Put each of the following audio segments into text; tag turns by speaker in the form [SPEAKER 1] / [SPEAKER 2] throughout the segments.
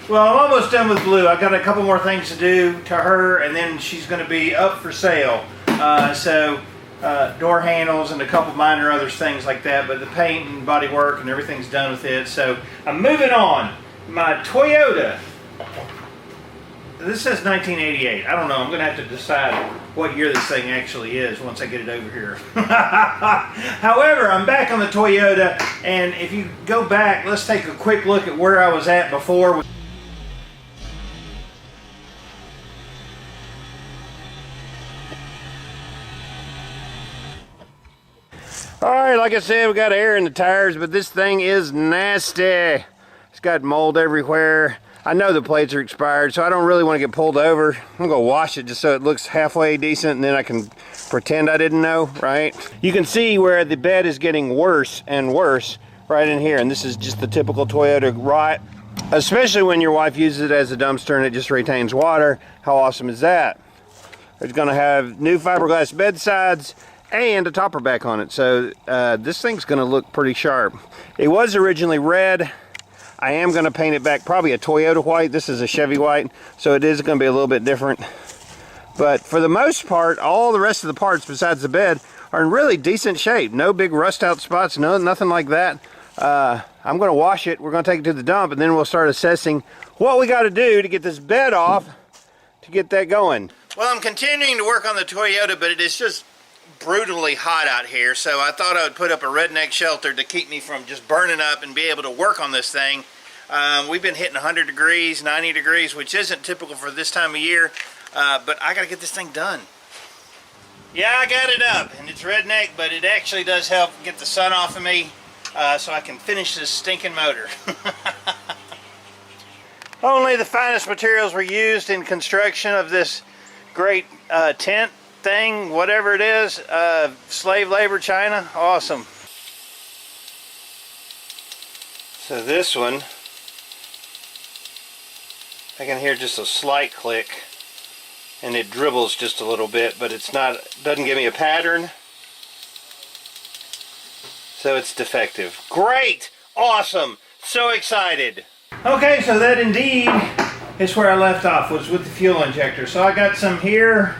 [SPEAKER 1] Well, I'm almost done with blue. I've got a couple more things to do to her, and then she's going to be up for sale. Door handles and a couple minor other things like that, but the paint and body work and everything's done with it. So I'm moving on. My Toyota. This says 1988. I don't know. I'm going to have to decide what year this thing actually is once I get it over here. However, I'm back on the Toyota, and if you go back, let's take a quick look at where I was at before. Alright, like I said, we got air in the tires, but this thing is nasty. It's got mold everywhere. I know the plates are expired, so I don't really want to get pulled over. I'm going to wash it just so it looks halfway decent, and then I can pretend I didn't know, right? You can see where the bed is getting worse and worse right in here, and this is just the typical Toyota rot, especially when your wife uses it as a dumpster and it just retains water. How awesome is that? It's going to have new fiberglass bedsides and a topper back on it, so this thing's going to look pretty sharp. It was originally red. I am going to paint it back probably a Toyota white. This is a Chevy white, so it is going to be a little bit different. But for the most part, all the rest of the parts besides the bed are in really decent shape. No big rust out spots, nothing like that. I'm going to wash it. We're going to take it to the dump, and then we'll start assessing what we got to do to get this bed off to get that going. Well, I'm continuing to work on the Toyota, but it is just brutally hot out here, so I thought I would put up a redneck shelter to keep me from just burning up and be able to work on this thing. We've been hitting 100 degrees, 90 degrees, which isn't typical for this time of year, but I gotta get this thing done. Yeah, I got it up, and it's redneck, but it actually does help get the sun off of me, so I can finish this stinking motor. Only the finest materials were used in construction of this great tent thing, whatever it is. Slave labor, China, awesome. So this one, I can hear just a slight click, and it dribbles just a little bit, but it's not, doesn't give me a pattern, so it's defective. Great, awesome, so excited. Okay, so that indeed is where I left off, was with the fuel injector. So I got some here.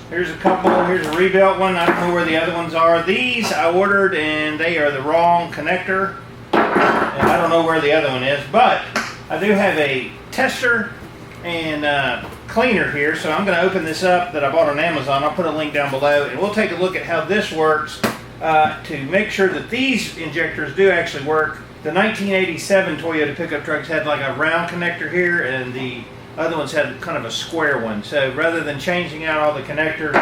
[SPEAKER 1] Here's a couple. Here's a rebuilt one. I don't know where the other ones are. These I ordered, and they are the wrong connector, and I don't know where the other one is, but I do have a tester and cleaner here, so I'm going to open this up that I bought on Amazon. I'll put a link down below, and we'll take a look at how this works to make sure that these injectors do actually work. The 1987 Toyota pickup trucks had like a round connector here, and the other ones had kind of a square one. So rather than changing out all the connectors,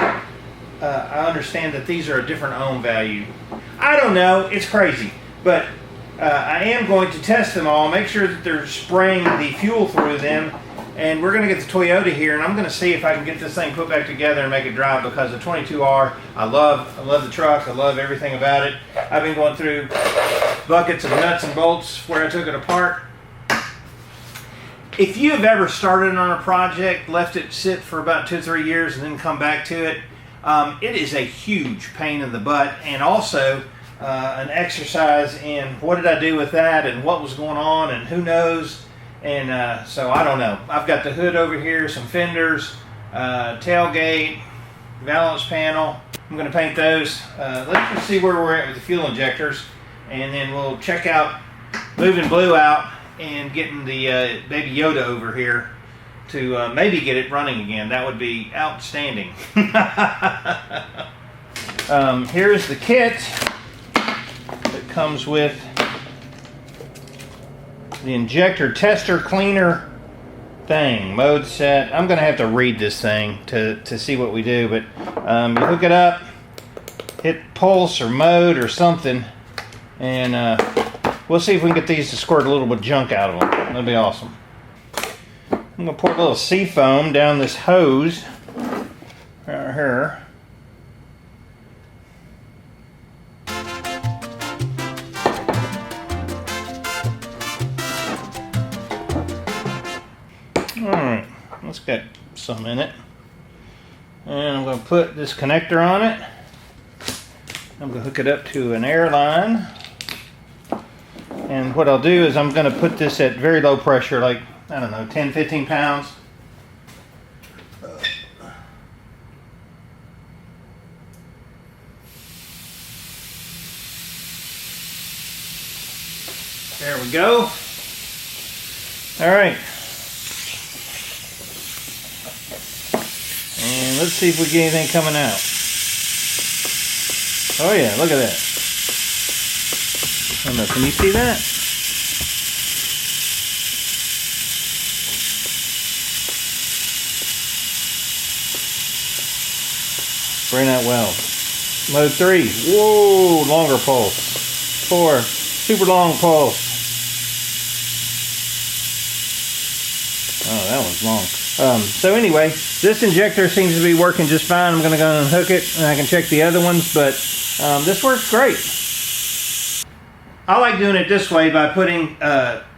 [SPEAKER 1] I understand that these are a different ohm value. I don't know, it's crazy, but I am going to test them all, make sure that they're spraying the fuel through them, and we're going to get the Toyota here, and I'm going to see if I can get this thing put back together and make it drive, because the 22R, I love the truck, I love everything about it. I've been going through buckets of nuts and bolts where I took it apart. If you have ever started on a project, left it sit for about 2 or 3 years, and then come back to it, it is a huge pain in the butt, and also an exercise in what did I do with that, and what was going on, and who knows. And so I don't know. I've got the hood over here, some fenders, tailgate, valance panel. I'm going to paint those. Let's just see where we're at with the fuel injectors, and then we'll check out moving blue out and getting the baby Yoda over here to maybe get it running again. That would be outstanding. Here's the kit that comes with the injector tester cleaner thing, mode set. I'm going to have to read this thing to see what we do, but you hook it up, hit pulse or mode or something, and we'll see if we can get these to squirt a little bit of junk out of them. That'd be awesome. I'm going to pour a little sea foam down this hose right here. Alright, let's get some in it. And I'm going to put this connector on it. I'm going to hook it up to an air line. And what I'll do is I'm going to put this at very low pressure, like I don't know, 10, 15 pounds. There we go. All right. And let's see if we get anything coming out. Oh yeah, look at that. I don't know, can you see that? Spraying out well. Mode 3. Whoa, longer pulse. 4, super long pulse. Oh, that one's long. So anyway, this injector seems to be working just fine. I'm going to go and unhook it, and I can check the other ones, but this works great. I like doing it this way by putting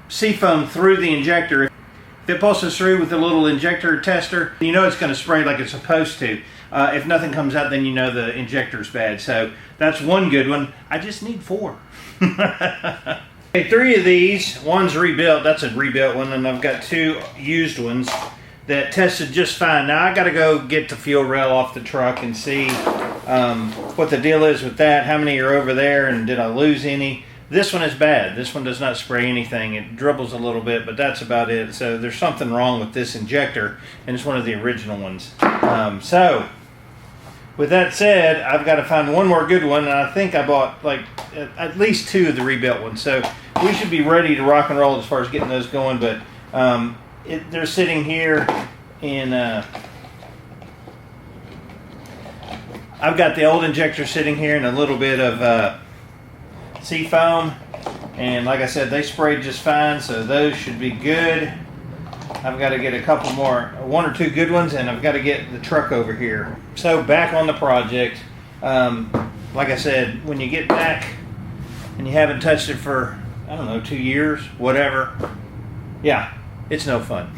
[SPEAKER 1] seafoam through the injector. If it pulses through with a little injector tester, you know it's going to spray like it's supposed to. If nothing comes out, then you know the injector's bad. So that's one good one. I just need 4. Okay, 3 of these. One's rebuilt. That's a rebuilt one, and I've got 2 used ones that tested just fine. Now I got to go get the fuel rail off the truck and see what the deal is with that. How many are over there, and did I lose any? This one is bad. This one does not spray anything. It dribbles a little bit, but that's about it. So there's something wrong with this injector, and it's one of the original ones. So with that said, I've got to find one more good one, and I think I bought like at least 2 of the rebuilt ones. So we should be ready to rock and roll as far as getting those going. But they're sitting here in. I've got the old injector sitting here and a little bit of seafoam, and like I said, they sprayed just fine, so those should be good. I've got to get a couple more, 1 or 2 good ones, and I've got to get the truck over here. So back on the project. Like I said, when you get back and you haven't touched it for, I don't know, 2 years, whatever, yeah, it's no fun.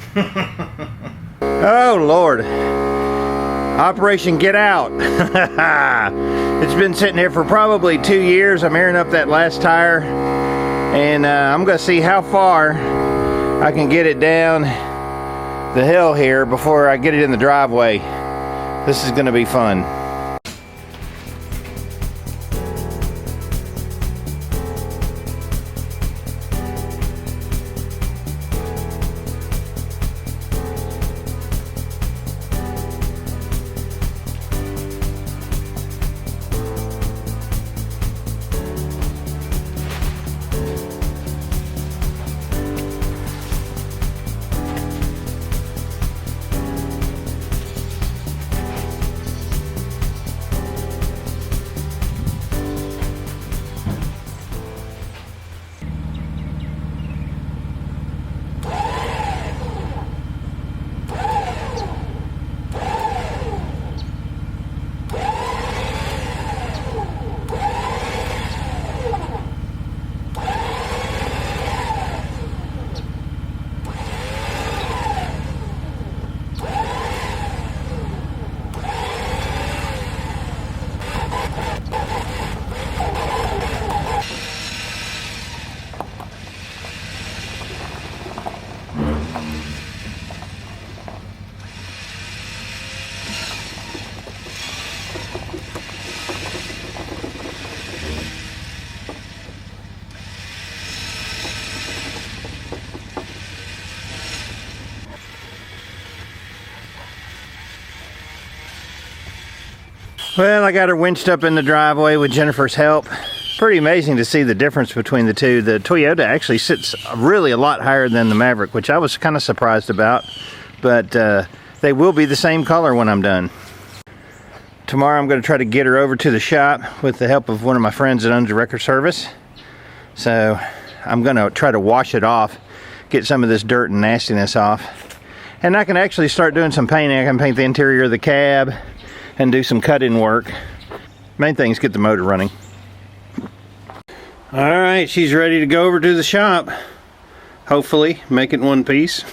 [SPEAKER 1] Oh Lord, Operation Get Out. It's been sitting here for probably 2 years. I'm airing up that last tire, and I'm gonna see how far I can get it down the hill here before I get it in the driveway. This is gonna be fun. Well, I got her winched up in the driveway with Jennifer's help. Pretty amazing to see the difference between the two. The Toyota actually sits really a lot higher than the Maverick, which I was kind of surprised about, but they will be the same color when I'm done. Tomorrow I'm going to try to get her over to the shop with the help of one of my friends that owns a record service. So I'm going to try to wash it off, get some of this dirt and nastiness off. And I can actually start doing some painting. I can paint the interior of the cab and do some cut-in work. Main thing is get the motor running. All right, she's ready to go over to the shop. Hopefully make it one piece.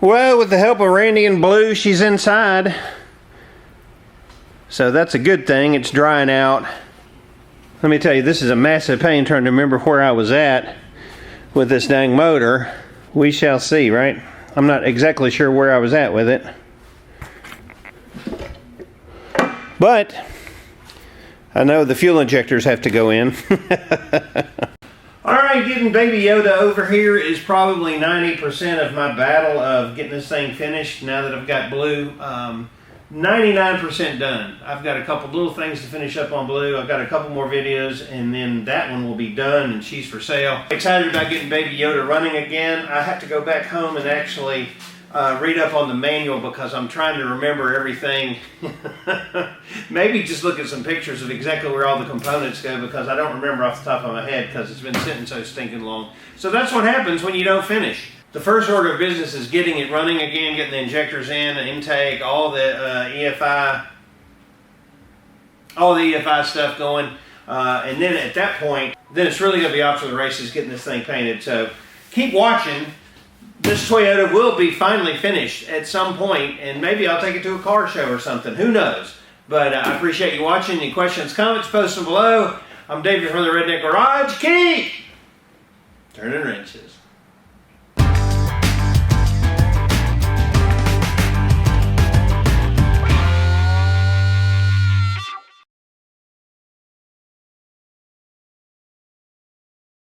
[SPEAKER 1] Well, with the help of Randy and Blue, she's inside. So that's a good thing. It's drying out. Let me tell you, this is a massive pain trying to remember where I was at with this dang motor. We shall see, right? I'm not exactly sure where I was at with it. But I know the fuel injectors have to go in. Alright, getting Baby Yoda over here is probably 90% of my battle of getting this thing finished now that I've got Blue. 99% done. I've got a couple little things to finish up on Blue. I've got a couple more videos, and then that one will be done, and she's for sale. Excited about getting Baby Yoda running again. I have to go back home and actually read up on the manual because I'm trying to remember everything. Maybe just look at some pictures of exactly where all the components go because I don't remember off the top of my head because it's been sitting so stinking long. So that's what happens when you don't finish. The first order of business is getting it running again, getting the injectors in, the intake, all the EFI stuff going. And then at that point, then it's really going to be off to the races getting this thing painted. So keep watching. This Toyota will be finally finished at some point, and maybe I'll take it to a car show or something. Who knows? But I appreciate you watching. Any questions, comments, post them below. I'm David from the Redneck Garage. Keep turning wrenches.